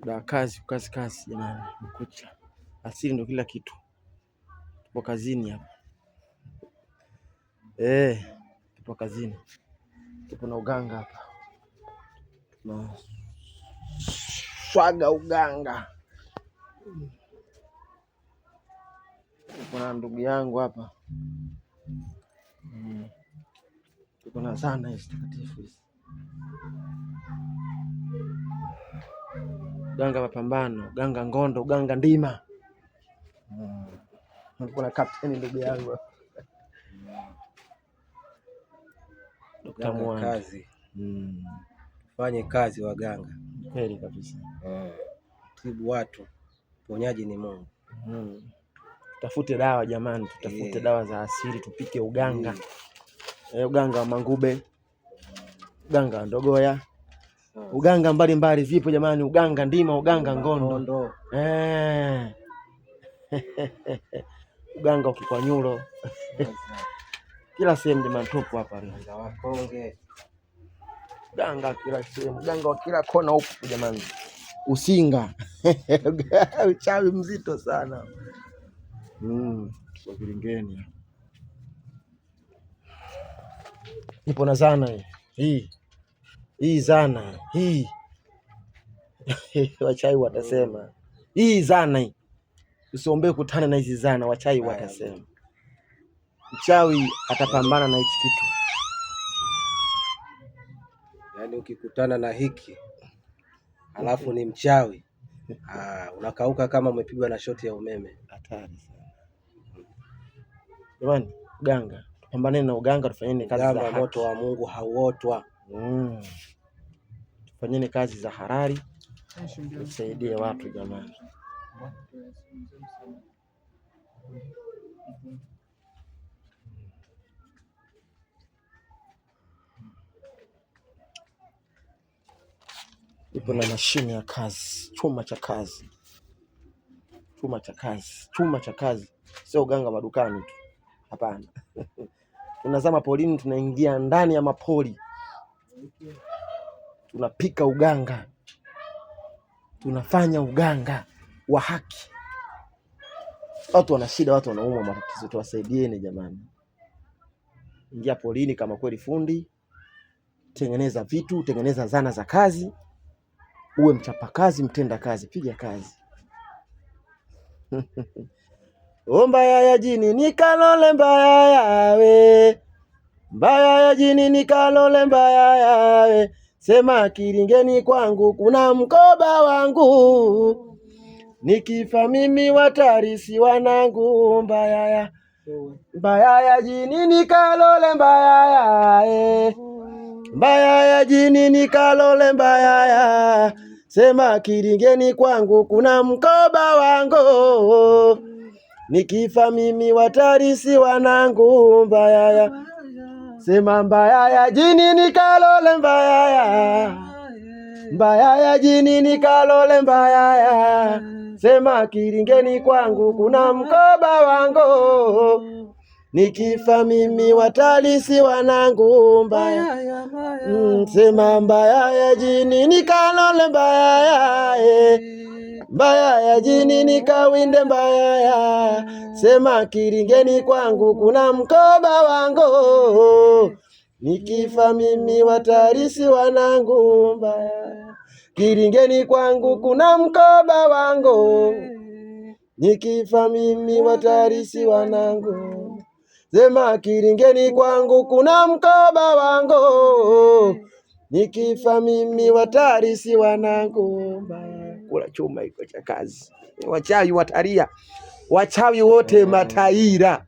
Da kazi jamani, mkucha. Asili ndio kila kitu. Tupo kazini hapa. Tupo kazini. Tupo na uganga hapa. Na swaga uganga. Tupo na ndugu yangu hapa. Tupo na zana hizi takatifu hizi. Uganga mapambano, uganga ngondo, uganga ndima. Tupo na kapteni ndugu yangu. Dr. Kazi. Fanye kazi waganga. Kweli kabisa. Tibu watu. Ponyaji ni Mungu. Tutafute dawa jamani, tutafute dawa za asili, tupike uganga. Uganga wa mangube, uganga wa ndogoya, uganga mbalimbali vipo jamani, uganga ndima, uganga ngondo. Uganga wa kikwanyulo. Kila sehemu jamani, tupo hapa za Wakonge. Uganga kila sehemu, uganga wa kila kona huko jamani. Usinga. Uchawi mzito sana. Kwa Kilingeni. Nipo na zana hii zana hii. Wachawi watasema hii zana hii. Usiombe kutana na hizi zana, wachawi watasema. Mchawi atapambana na hichi kitu. Yaani ukikutana na hiki alafu ni mchawi, unakauka kama umepigwa na shoti ya umeme. Hatari sana. Jamani, uganga, tupambane na uganga, tufanyeni kazi za haki. Moto wa Mungu hauotwa. Tufanyeni kazi za halali. Tusaidie watu jamani. Ipo na mashine ya kazi, chuma cha kazi. Chuma cha kazi. Sio uganga madukani tu. Hapana. Tunazama polini, tunaingia ndani ya mapori. Tunapika uganga. Tunafanya uganga wa haki. Watu wana shida, watu wanaumwa, matatizo, tuwasaidieni jamani. Ingia polini kama kweli fundi. Tengeneza vitu, tengeneza zana za kazi. Uwe mchapakazi, mtenda kazi, piga kazi. Mbaya ya jini nikalole mbaya yawe. Mbaya ya jini nikalole mbaya yawe. Sema Kilingeni kwangu kuna mkoba wangu. Nikifa mimi watarisi wanangu. Mbaya ya jini nikalole mbaya yawe. Mbaya ya jini nikalole mbaya ya. Sema Kilingeni kwangu kuna mkoba wangu. Nikifa mimi watarisi wanangu. Mbaya ya. Sema mbaya ya jini nikalole mbaya ya. Mbaya ya jini nikalole mbaya ya. Sema Kilingeni kwangu kuna mkoba wangu. Nikifa mimi watalisi wanangu. Mbaya. Sema mbaya ya jini nikalole mbaya ya. Mbaya ya jini nikawinde mbaya ya. Sema Kilingeni kwangu kuna mkoba wangu. Nikifa mimi watarisi wanangu. Mbaya. Kilingeni kwangu kuna mkoba wangu. Nikifa mimi watarisi wanangu. Sema Kilingeni kwangu kuna mkoba wangu. Nikifa mimi watarisi wanangu. Kula chuma iko cha kazi. Wachawi wataria. Wachawi wote mataira.